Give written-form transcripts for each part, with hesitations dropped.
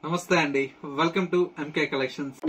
నమస్తే అండి, welcome to MK collections.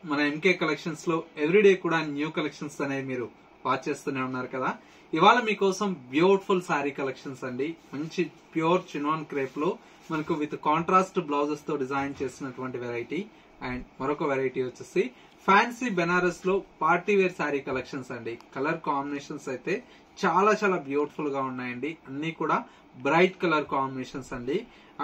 మన ఎంకే కలెక్షన్స్ లో ఎవ్రీడే కూడా న్యూ కలెక్షన్స్ అనేది మీరు వాచ్ చేస్తూనే ఉన్నారు కదా. ఇవాళ మీకోసం బ్యూటిఫుల్ శారీ కలెక్షన్స్ అండి. మంచి ప్యూర్ చినాన్ క్రేప్ లో మనకు విత్ కాంట్రాస్ట్ బ్లౌజెస్ తో డిజైన్ చేసినటువంటి వెరైటీ. అండ్ మరొక వెరైటీ వచ్చేసి ఫ్యాన్సీ బెనారస్ లో పార్టీ వేర్ శారీ కలెక్షన్స్ అండి. కలర్ కాంబినేషన్స్ అయితే చాలా చాలా బ్యూటిఫుల్ గా ఉన్నాయండి. అన్ని కూడా బ్రైట్ కలర్ కాంబినేషన్స్ అండి.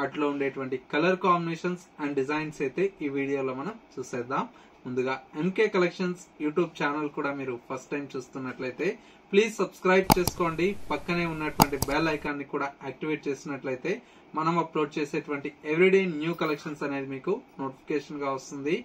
అట్లా ఉండేటువంటి కలర్ కాంబినేషన్స్ అండ్ డిజైన్స్ అయితే ఈ వీడియోలో మనం చూసేద్దాం. ముందుగా ఎంకే కలెక్షన్స్ యూట్యూబ్ ఛానల్ కూడా మీరు ఫస్ట్ టైం చూస్తున్నట్లయితే ప్లీజ్ సబ్స్క్రైబ్ చేసుకోండి. పక్కనే ఉన్నటువంటి బెల్ ఐకాన్ ని కూడా యాక్టివేట్ చేసినట్లయితే మనం అప్లోడ్ చేసేటువంటి ఎవ్రీడే న్యూ కలెక్షన్స్ అనేది మీకు నోటిఫికేషన్ గా వస్తుంది.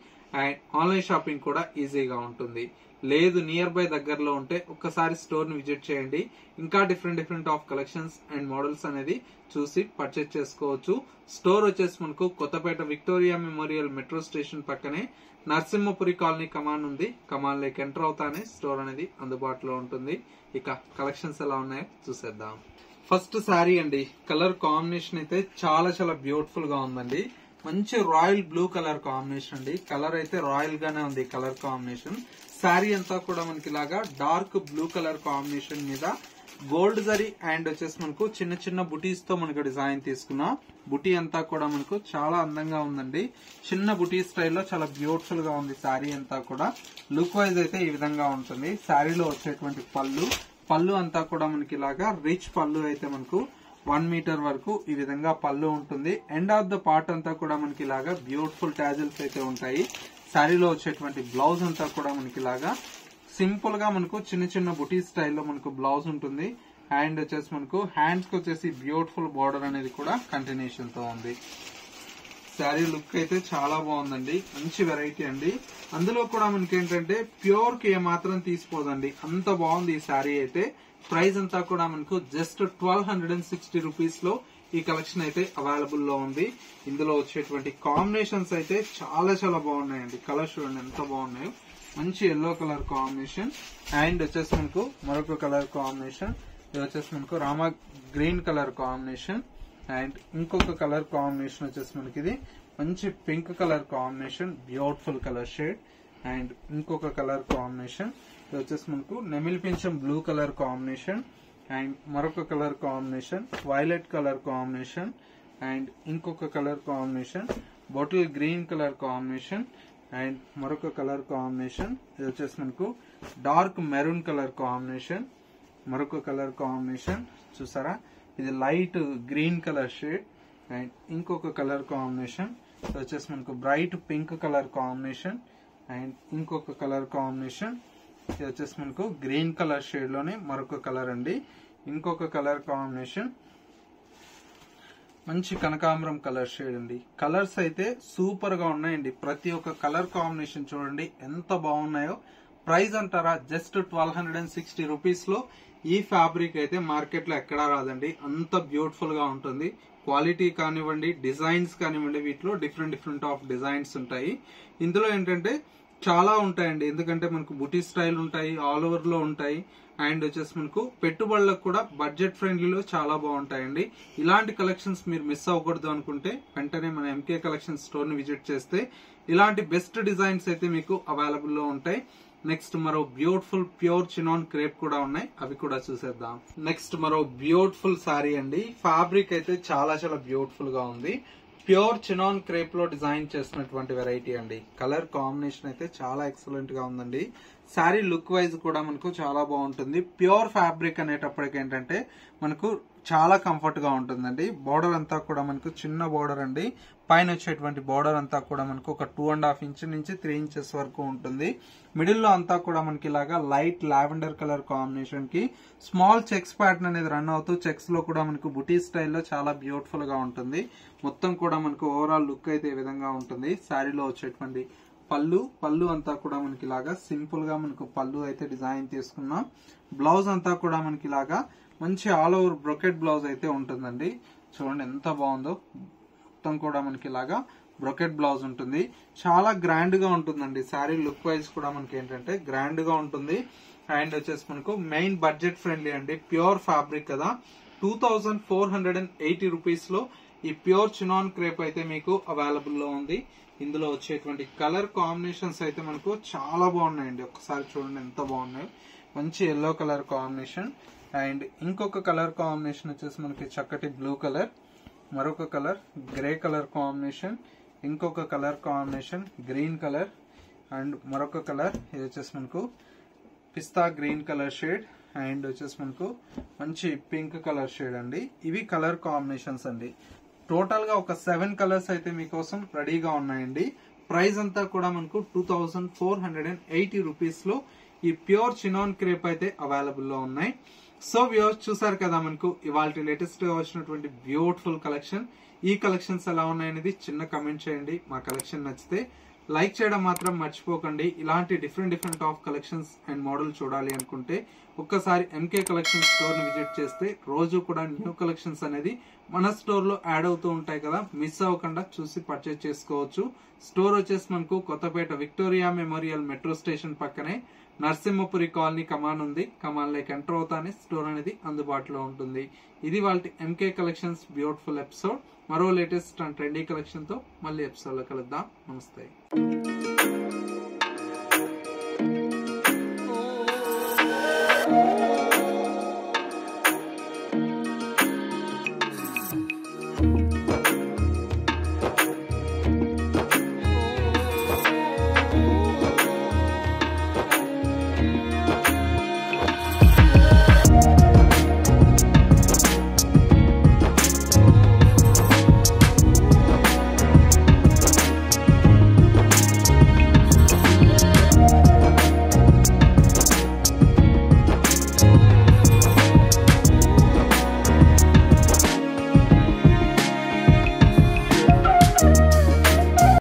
అండ్ ఆన్లైన్ షాపింగ్ కూడా ఈజీగా ఉంటుంది. లేదు నియర్ బై దగ్గరలో ఉంటే ఒక్కసారి స్టోర్ ని విజిట్ చేయండి. ఇంకా different of collections and models అనేది చూసి పర్చేజ్ చేసుకోవచ్చు. స్టోర్ వచ్చేసి మనకు Kothapeta Victoria memorial metro station పక్కనే నరసింహపురి కాలనీ కమాన్ ఉంది. కమాన్ లేక్ ఎంటర్ అవుతానే స్టోర్ అనేది అందుబాటులో ఉంటుంది. ఇక కలెక్షన్స్ ఎలా ఉన్నాయో చూసేద్దాం. ఫస్ట్ శారీ అండి. కలర్ కాంబినేషన్ అయితే చాలా చాలా బ్యూటిఫుల్ గా ఉందండి. మంచి రాయల్ బ్లూ కలర్ కాంబినేషన్ అండి. కలర్ అయితే రాయల్ గానే ఉంది కలర్ కాంబినేషన్. శారీ అంతా కూడా మనకి ఇలాగా డార్క్ బ్లూ కలర్ కాంబినేషన్ మీద గోల్డ్ జరీ అండ్ వచ్చేసి మనకు చిన్న చిన్న బుటీస్ తో మనకు డిజైన్ తీసుకున్నా. బుటీ అంతా కూడా మనకు చాలా అందంగా ఉందండి. చిన్న బుటీ స్టైల్లో చాలా బ్యూటిఫుల్ గా ఉంది శారీ అంతా కూడా. లుక్ వైజ్ అయితే ఈ విధంగా ఉంటుంది. శారీలో వచ్చేటువంటి పళ్ళు అంతా కూడా మనకి ఇలాగా రిచ్ పళ్ళు అయితే మనకు 1 మీటర్ వరకు ఈ విధంగా పళ్ళు ఉంటుంది. ఎండ్ ఆఫ్ ద పార్ట్ అంతా కూడా మనకి ఇలాగా బ్యూటిఫుల్ టాజిల్స్ అయితే ఉంటాయి. శారీలో వచ్చేటువంటి బ్లౌజ్ అంతా కూడా మనకి ఇలాగా సింపుల్ గా మనకు చిన్న చిన్న బుటీ స్టైల్లో మనకు బ్లౌజ్ ఉంటుంది. అండ్ వచ్చేసి మనకు హ్యాండ్స్ కి వచ్చేసి బ్యూటిఫుల్ బార్డర్ అనేది కూడా కంటిన్యూషన్ తో ఉంది. శారీ లుక్ అయితే చాలా బాగుందండి. మంచి వెరైటీ అండి. అందులో కూడా మనకి ఏంటంటే ప్యూర్ కి ఏమాత్రం తీసిపోదండి. అంత బాగుంది ఈ శారీ అయితే. ప్రైస్ అంతా కూడా మనకు జస్ట్ 1260 రూపీస్ లో ఈ కలెక్షన్ అయితే అవైలబుల్ లో ఉంది. ఇందులో వచ్చేటువంటి కాంబినేషన్స్ అయితే చాలా చాలా బాగున్నాయండి. కలర్స్ చూడండి ఎంత బాగున్నాయో. మంచి ఎల్లో కలర్ కాంబినేషన్ అండ్ వచ్చేసి మనకు మరొక కలర్ కాంబినేషన్. ఇది వచ్చేసి మనకు Rama green colour combination and ఇంకొక కలర్ కాంబినేషన్ వచ్చేసి మనకి ఇది మంచి pink colour combination, beautiful colour shade. And ఇంకొక కలర్ కాంబినేషన్ ఇది వచ్చేసి మనకు నెమిలి పింఛం బ్లూ కలర్ కాంబినేషన్ అండ్ మరొక colour combination violet colour combination and ఇంకొక colour combination bottle green colour combination and మరొక కలర్ కాంబినేషన్ ఇది వచ్చేసి మనకు డార్క్ మెరూన్ కలర్ కాంబినేషన్. మరొక కలర్ కాంబినేషన్ చూసారా, ఇది light green colour shade. And ఇంకొక కలర్ కాంబినేషన్ ఇది వచ్చేసి మనకు bright pink colour combination and ఇంకొక కలర్ కాంబినేషన్ ఇది వచ్చేసి మనకు గ్రీన్ కలర్ షేడ్ లోనే మరొక కలర్ అండి. ఇంకొక కలర్ కాంబినేషన్ మంచి కనకాంబరం కలర్ షేడ్ అండి. కలర్స్ అయితే సూపర్ గా ఉన్నాయండి. ప్రతి ఒక్క కలర్ కాంబినేషన్ చూడండి ఎంత బాగున్నాయో. ప్రైస్ అంటారా జస్ట్ 1260 రూపీస్ లో ఈ ఫ్యాబ్రిక్ అయితే మార్కెట్ లో ఎక్కడా రాదండి. అంత బ్యూటిఫుల్ గా ఉంటుంది. క్వాలిటీ కానివ్వండి, డిజైన్స్ కానివ్వండి, వీటిలో డిఫరెంట్ ఆఫ్ డిజైన్స్ ఉంటాయి. ఇందులో ఏంటంటే చాలా ఉంటాయండి. ఎందుకంటే మనకు బుటీ స్టైల్ ఉంటాయి, ఆల్ ఓవర్ లో ఉంటాయి. అండ్ వచ్చేసి మనకు పెట్టుబడులకు కూడా బడ్జెట్ ఫ్రెండ్లీలో చాలా బాగుంటాయండి. ఇలాంటి కలెక్షన్స్ మీరు మిస్ అవ్వకూడదు అనుకుంటే వెంటనే మన ఎంకే కలెక్షన్ స్టోర్ ని విజిట్ చేస్తే ఇలాంటి బెస్ట్ డిజైన్స్ అయితే మీకు అవైలబుల్ లో ఉంటాయి. నెక్స్ట్ మరో బ్యూటిఫుల్ ప్యూర్ చినాన్ క్రేప్ కూడా ఉన్నాయి, అవి కూడా చూసేద్దాం. నెక్స్ట్ మరో బ్యూటిఫుల్ శారీ అండి. ఫ్యాబ్రిక్ అయితే చాలా చాలా బ్యూటిఫుల్ గా ఉంది. ప్యూర్ చినాన్ క్రేప్ లో డిజైన్ చేసినటువంటి వెరైటీ అండి. కలర్ కాంబినేషన్ అయితే చాలా ఎక్సలెంట్ గా ఉందండి. శారీ లుక్ వైజ్ కూడా మనకు చాలా బాగుంటుంది. ప్యూర్ ఫ్యాబ్రిక్ అనేటప్పటికి ఏంటంటే మనకు చాలా కంఫర్ట్ గా ఉంటుందండి. బోర్డర్ అంతా కూడా మనకు చిన్న బోర్డర్ అండి. పైన వచ్చేటువంటి బోర్డర్ అంతా కూడా మనకు ఒక 2.5 ఇంచ్ నుంచి 3 ఇంచెస్ వరకు ఉంటుంది. మిడిల్ లో అంతా కూడా మనకి ఇలాగా లైట్ లావెండర్ కలర్ కాంబినేషన్ కి స్మాల్ చెక్స్ ప్యాటర్న్ అనేది రన్ అవుతూ చెక్స్ లో కూడా మనకు బుటీ స్టైల్లో చాలా బ్యూటిఫుల్ గా ఉంటుంది. మొత్తం కూడా మనకు ఓవరాల్ లుక్ అయితే ఈ విధంగా ఉంటుంది. శారీలో వచ్చేటువంటి పళ్ళు అంతా కూడా మనకి ఇలాగా సింపుల్ గా మనకు పళ్ళు అయితే డిజైన్ తీసుకున్నాం. బ్లౌజ్ అంతా కూడా మనకి ఇలాగా మంచి ఆల్ ఓవర్ బ్రొకెట్ బ్లౌజ్ అయితే ఉంటుందండి. చూడండి ఎంత బాగుందో. మొత్తం కూడా మనకి ఇలాగా బ్రొకెట్ బ్లౌజ్ ఉంటుంది. చాలా గ్రాండ్ గా ఉంటుందండి శారీ. లుక్ వైజ్ కూడా మనకి ఏంటంటే గ్రాండ్ గా ఉంటుంది. అండ్ వచ్చేసి మనకు మెయిన్ బడ్జెట్ ఫ్రెండ్లీ అండి. ప్యూర్ ఫ్యాబ్రిక్ కదా. 2480 రూపీస్ లో ఈ ప్యూర్ చినాన్ క్రేప్ అయితే మీకు అవైలబుల్ లో ఉంది. ఇందులో వచ్చేటువంటి కలర్ కాంబినేషన్స్ అయితే మనకు చాలా బాగున్నాయండి. ఒకసారి చూడండి ఎంత బాగున్నాయి. మంచి ఎల్లో కలర్ కాంబినేషన్ అండ్ ఇంకొక కలర్ కాంబినేషన్ వచ్చేసి మనకి చక్కటి బ్లూ కలర్, మరొక కలర్ గ్రే కలర్ కాంబినేషన్, ఇంకొక colour combination green colour and మరొక కలర్ ఇది వచ్చేసి మనకు పిస్తా గ్రీన్ కలర్ షేడ్ అండ్ వచ్చేసి మనకు మంచి పింక్ కలర్ షేడ్ అండి. ఇవి కలర్ కాంబినేషన్స్ అండి. టోటల్ గా ఒక 7 కలర్స్ అయితే మీకోసం రెడీగా ఉన్నాయండి. ప్రైస్ అంతా కూడా మనకు 2480 రూపీస్ లో ఈ ప్యూర్ చినాన్ క్రేప్ అయితే అవైలబుల్ లో ఉన్నాయి. సో వ్యూవర్స్ చూసారు కదా మనకు ఇవాళ లేటెస్ట్ గా వచ్చినటువంటి బ్యూటిఫుల్ కలెక్షన్. ఈ కలెక్షన్స్ ఎలా ఉన్నాయనేది చిన్న కమెంట్ చేయండి. మా కలెక్షన్ నచ్చితే లైక్ చేయడం మాత్రం మర్చిపోకండి. ఇలాంటి different of collections and model చూడాలి అనుకుంటే ఒక్కసారి ఎంకే కలెక్షన్ స్టోర్ ని విజిట్ చేస్తే రోజు కూడా న్యూ కలెక్షన్స్ అనేది మన స్టోర్ లో యాడ్ అవుతూ ఉంటాయి కదా. మిస్ అవ్వకుండా చూసి పర్చేజ్ చేసుకోవచ్చు. స్టోర్ వచ్చేసి మనకు Kothapeta Victoria memorial metro station పక్కనే నరసింహపురి కాలనీ కమాన్ ఉంది. కమాన్ లైక్ ఎంటర్ అవుతానే స్టోర్ అనేది అందుబాటులో ఉంటుంది. ఇది వాళ్ళ ఎంకే కలెక్షన్స్ బ్యూటిఫుల్ ఎపిసోడ్. మరో లేటెస్ట్ అండ్ ట్రెండీ కలెక్షన్ తో మళ్ళీ ఎపిసోడ్ లో కలుద్దాం. నమస్తే.